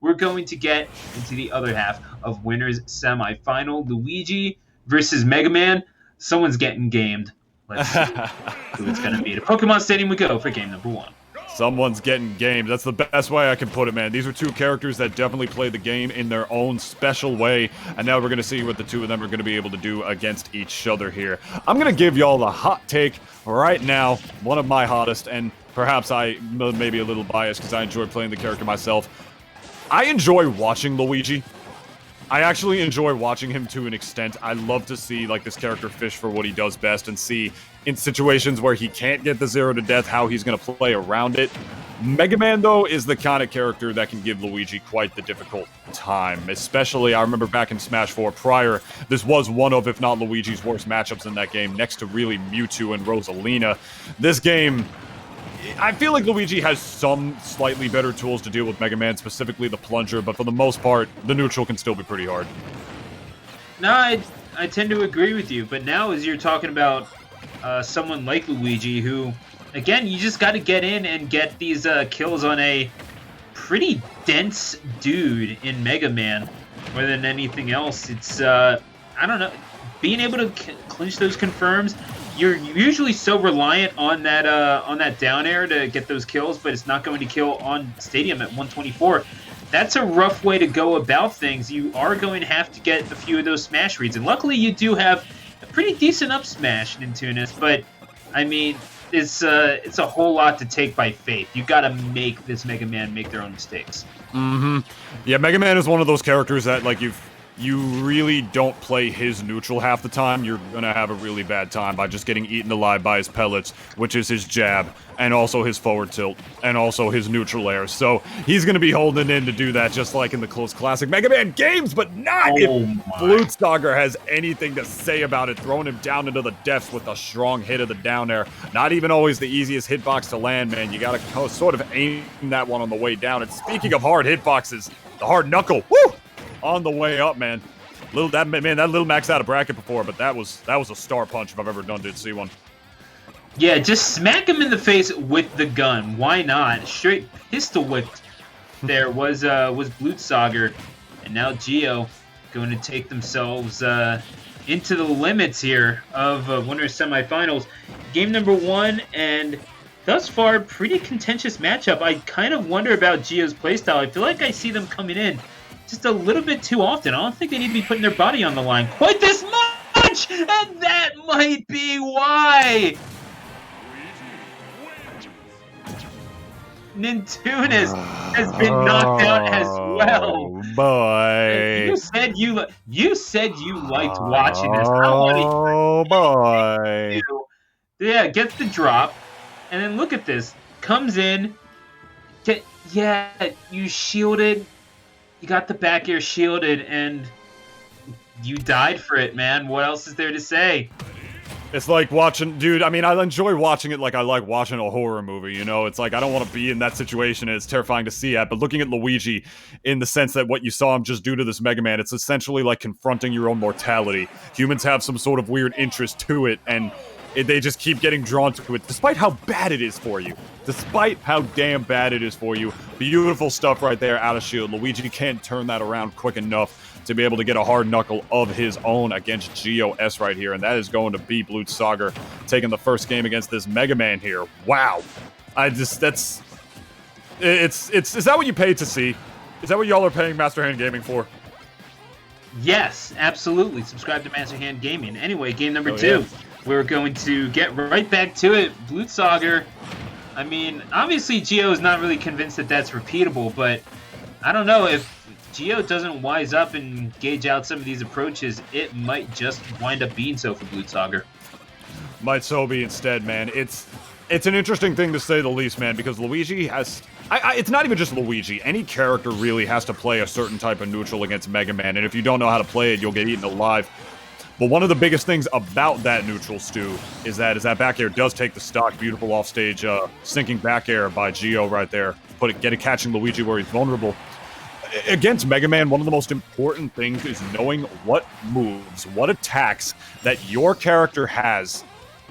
we're going to get into the other half of winners semifinal. Luigi versus Mega Man. Someone's getting gamed. Let's see who it's going to be. To Pokemon Stadium we go for game number 1. Someone's getting gamed. That's the best way I can put it, man. These are two characters that definitely play the game in their own special way, and now we're going to see what the two of them are going to be able to do against each other here. I'm going to give y'all the hot take right now, one of my hottest, and perhaps I may be a little biased because I enjoy playing the character myself. I enjoy watching Luigi. I actually enjoy watching him to an extent. I love to see like this character fish for what he does best and see in situations where he can't get the 0 to death how he's going to play around it. Mega Man, though, is the kind of character that can give Luigi quite the difficult time. Especially, I remember back in Smash 4 prior, this was one of, if not Luigi's worst matchups in that game, next to really Mewtwo and Rosalina. This game, I feel like Luigi has some slightly better tools to deal with Mega Man, specifically the plunger, but for the most part, the neutral can still be pretty hard. No, I tend to agree with you, but now as you're talking about someone like Luigi, who, again, you just got to get in and get these kills on a pretty dense dude in Mega Man, more than anything else. It's, I don't know, being able to clinch those confirms. You're usually so reliant on that down air to get those kills, but it's not going to kill on Stadium at 124. That's a rough way to go about things. You are going to have to get a few of those smash reads, and luckily you do have a pretty decent up smash in Tunis. But I mean, it's a whole lot to take by faith. You got to make this Mega Man make their own mistakes. Yeah, Mega Man is one of those characters that like you really don't play his neutral half the time, you're gonna have a really bad time by just getting eaten alive by his pellets, which is his jab, and also his forward tilt, and also his neutral air. So he's gonna be holding in to do that just like in the close classic Mega Man games, but not if Blutsauger has anything to say about it, throwing him down into the depths with a strong hit of the down air. Not even always the easiest hitbox to land, man. You gotta sort of aim that one on the way down. And speaking of hard hitboxes, the hard knuckle, woo! On the way up, man. That little maxed out a bracket before, but that was a star punch if I've ever did see one. Yeah, just smack him in the face with the gun. Why not? Straight pistol whip. There was Blutsauger, and now Geo going to take themselves into the limits here of winners semifinals. Game number 1, and thus far pretty contentious matchup. I kind of wonder about Geo's playstyle. I feel like I see them coming in just a little bit too often. I don't think they need to be putting their body on the line quite this much, and that might be why. Nintunis has been knocked out as well. Oh boy! You said you liked watching this. Oh boy! Yeah, gets the drop, and then look at this. Comes in. You shielded. You got the back air shielded, and you died for it, man. What else is there to say? It's like watching, dude, I mean, I enjoy watching it like I like watching a horror movie, you know? It's like, I don't want to be in that situation, and it's terrifying to see at, but looking at Luigi, in the sense that what you saw him just do to this Mega Man, it's essentially like confronting your own mortality. Humans have some sort of weird interest to it, and they just keep getting drawn to it, despite how bad it is for you. Despite how damn bad it is for you. Beautiful stuff right there out of shield. Luigi can't turn that around quick enough to be able to get a hard knuckle of his own against GOS right here, and that is going to be Blutsauger taking the first game against this Mega Man here. Wow. Is that what you paid to see? Is that what y'all are paying Master Hand Gaming for? Yes, absolutely. Subscribe to Master Hand Gaming. Anyway, game number 2. Yeah. We're going to get right back to it. Blutsauger, I mean, obviously Geo is not really convinced that that's repeatable, but I don't know, if Geo doesn't wise up and gauge out some of these approaches, it might just wind up being so for Blutsauger. Might so be instead, man. It's an interesting thing to say the least, man, because Luigi has... it's not even just Luigi. Any character really has to play a certain type of neutral against Mega Man, and if you don't know how to play it, you'll get eaten alive. But one of the biggest things about that neutral, Stu, is that back air does take the stock. Beautiful offstage sinking back air by Geo right there. Catching Luigi where he's vulnerable. Against Mega Man, one of the most important things is knowing what moves, what attacks that your character has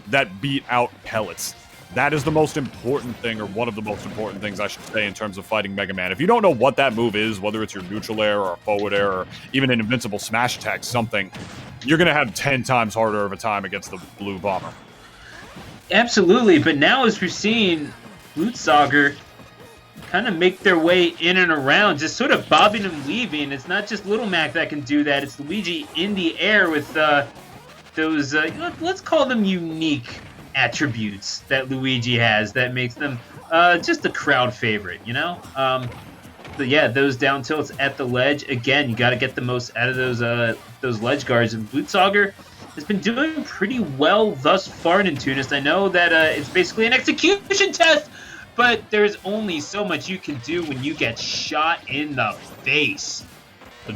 that beat out pellets. That is the most important thing, or one of the most important things, I should say, in terms of fighting Mega Man. If you don't know what that move is, whether it's your neutral air or a forward air or even an invincible smash attack, something, you're going to have 10 times harder of a time against the Blue Bomber. Absolutely, but now as we're seeing Blutsauger kind of make their way in and around, just sort of bobbing and weaving. It's not just Little Mac that can do that. It's Luigi in the air with those, let's call them unique attributes that Luigi has that makes them just a crowd favorite, you know? But yeah, those down tilts at the ledge, again, you got to get the most out of those ledge guards. And Blutsauger has been doing pretty well thus far in Tunist. I know that it's basically an execution test, but there's only so much you can do when you get shot in the face.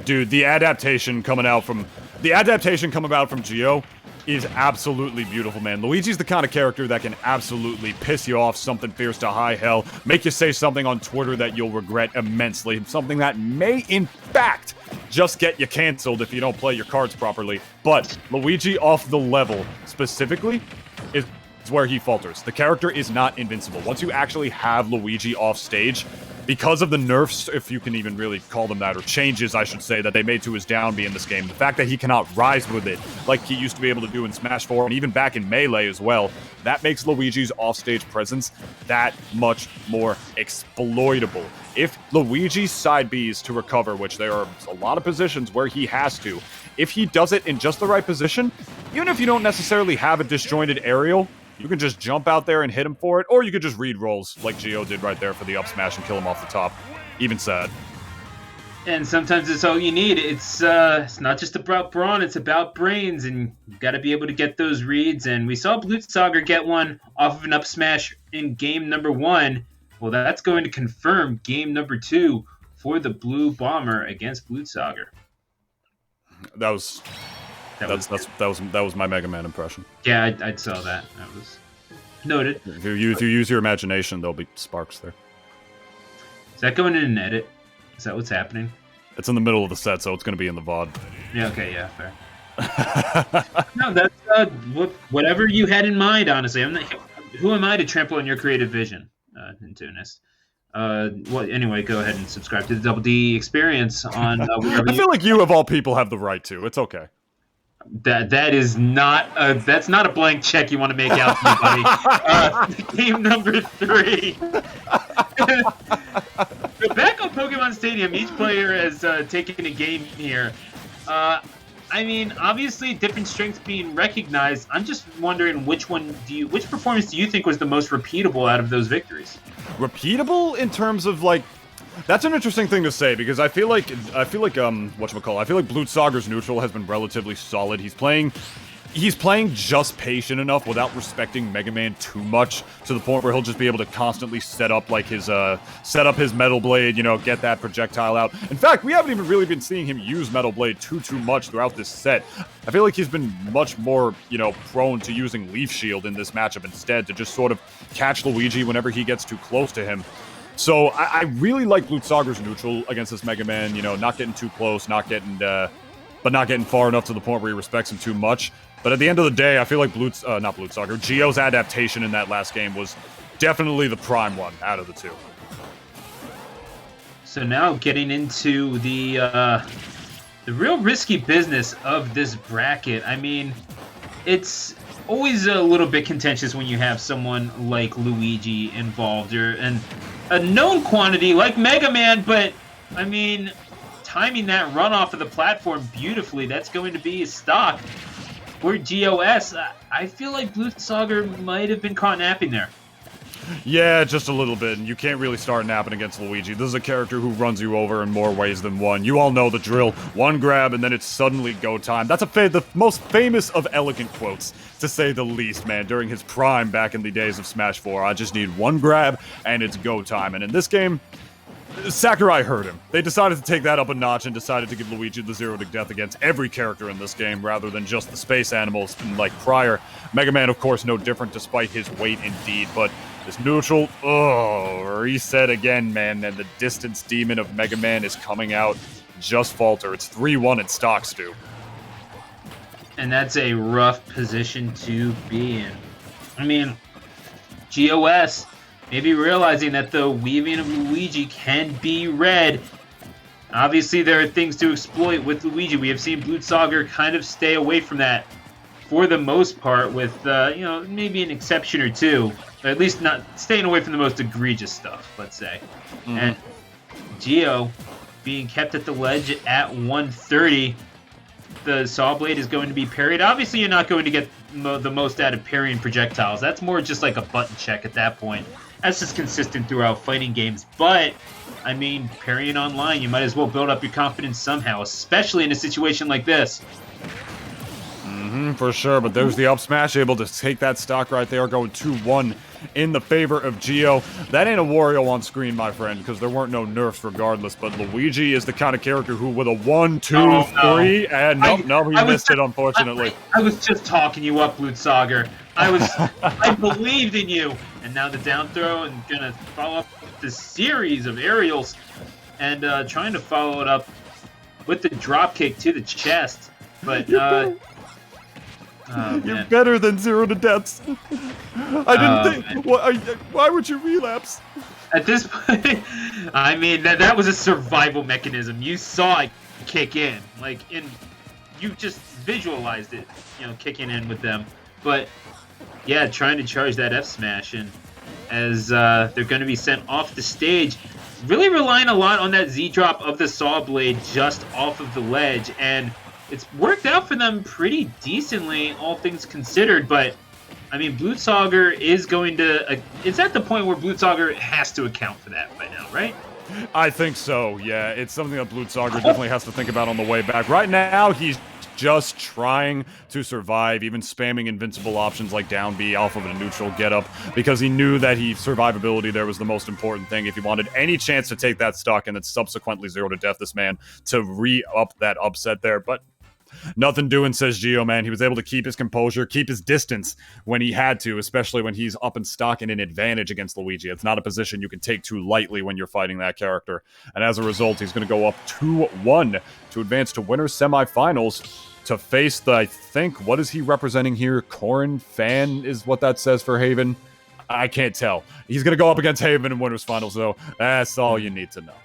Dude, the adaptation coming out from Geo is absolutely beautiful, man. Luigi's the kind of character that can absolutely piss you off something fierce to high hell, make you say something on Twitter that you'll regret immensely, something that may, in fact, just get you canceled if you don't play your cards properly. But Luigi off the level, specifically, is where he falters. The character is not invincible. Once you actually have Luigi off stage, because of the nerfs, if you can even really call them that, or changes, I should say, that they made to his down B in this game, the fact that he cannot rise with it like he used to be able to do in Smash 4, and even back in Melee as well, that makes Luigi's offstage presence that much more exploitable. If Luigi's side Bs to recover, which there are a lot of positions where he has to, if he does it in just the right position, even if you don't necessarily have a disjointed aerial, you can just jump out there and hit him for it, or you could just read rolls like Geo did right there for the up smash and kill him off the top. Even sad. And sometimes it's all you need. It's not just about brawn, it's about brains, and you've got to be able to get those reads. And we saw Blutsauger get one off of an up smash in game number 1. Well, that's going to confirm game number 2 for the Blue Bomber against Blutsauger. That was my Mega Man impression. Yeah, I saw that. That was noted. If you use your imagination, there'll be sparks there. Is that going in an edit? Is that what's happening? It's in the middle of the set, so it's going to be in the VOD. Yeah, okay, yeah, fair. No, that's whatever you had in mind, honestly. Who am I to trample on your creative vision, in Tunis? Anyway, go ahead and subscribe to the Double D Experience on whatever I feel like you, of all people, have the right to. It's okay. That is not that's not a blank check you want to make out to me, buddy. Game number 3. So back on Pokemon Stadium, each player has taken a game here. I mean, obviously, different strengths being recognized. I'm just wondering which performance do you think was the most repeatable out of those victories? Repeatable in terms of like. That's an interesting thing to say, because I feel like Blutsauger's neutral has been relatively solid. He's playing just patient enough without respecting Mega Man too much, to the point where he'll just be able to constantly set up his Metal Blade, you know, get that projectile out. In fact, we haven't even really been seeing him use Metal Blade too much throughout this set. I feel like he's been much more, you know, prone to using Leaf Shield in this matchup instead, to just sort of catch Luigi whenever he gets too close to him. So I really like Blutsauger's neutral against this Mega Man, you know, not getting too close, but not getting far enough to the point where he respects him too much. But at the end of the day, I feel like Geo's adaptation in that last game was definitely the prime one out of the two. So now getting into the real risky business of this bracket. I mean, it's always a little bit contentious when you have someone like Luigi involved, and a known quantity like Mega Man, but I mean, timing that run off of the platform beautifully, that's going to be stock for GOS. I feel like Blutsauger might have been caught napping there. Yeah, just a little bit, and you can't really start napping against Luigi. This is a character who runs you over in more ways than one. You all know the drill. One grab, and then it's suddenly go time. That's the most famous of elegant quotes, to say the least, man, during his prime back in the days of Smash 4. I just need one grab, and it's go time. And in this game, Sakurai heard him. They decided to take that up a notch and decided to give Luigi the 0 to death against every character in this game, rather than just the space animals like prior. Mega Man, of course, no different despite his weight indeed, but this neutral, reset again, man, and the distance demon of Mega Man is coming out. Just falter. It's 3-1 in stock, Stu. And that's a rough position to be in. I mean, GOS maybe realizing that the weaving of Luigi can be read. Obviously, there are things to exploit with Luigi. We have seen Blutsauger kind of stay away from that for the most part, with you know, maybe an exception or two, or at least not staying away from the most egregious stuff, let's say. And Geo being kept at the ledge at 130. The saw blade is going to be parried. Obviously, you're not going to get the most out of parrying projectiles. That's more just like a button check at that point. That's just consistent throughout fighting games. But, I mean, parrying online, you might as well build up your confidence somehow, especially in a situation like this. For sure, but there's the up smash, able to take that stock right there, going 2-1 in the favor of Geo. That ain't a Wario on screen, my friend, because there weren't no nerfs regardless, but Luigi is the kind of character who with a 1, 2, 3, and nope, he missed it, unfortunately. I was just talking you up, Blutsauger. I believed in you, and now the down throw, and gonna follow up the series of aerials, and trying to follow it up with the drop kick to the chest, but you're better than 0 to deaths. I didn't think. Why would you relapse? At this point, I mean that was a survival mechanism. You saw it kick in, you just visualized it, you know, kicking in with them. But yeah, trying to charge that F smash, and as they're going to be sent off the stage, really relying a lot on that Z drop of the saw blade just off of the ledge, and it's worked out for them pretty decently, all things considered, but, I mean, Blutsauger is going to... it's at the point where Blutsauger has to account for that by now, right? I think so, yeah. It's something that Blutsauger definitely has to think about on the way back. Right now, he's just trying to survive, even spamming invincible options like down B off of a neutral getup, because he knew that survivability there was the most important thing. If he wanted any chance to take that stock and then subsequently 0 to death this man to re-up that upset there, but... nothing doing, says Geo, man. He was able to keep his composure, keep his distance when he had to, especially when he's up in stock and in advantage against Luigi. It's not a position you can take too lightly when you're fighting that character. And as a result, he's going to go up 2-1 to advance to winners semifinals to face the, I think, what is he representing here? Corrin Fan is what that says for Haven. I can't tell. He's going to go up against Haven in winners finals, though. That's all you need to know.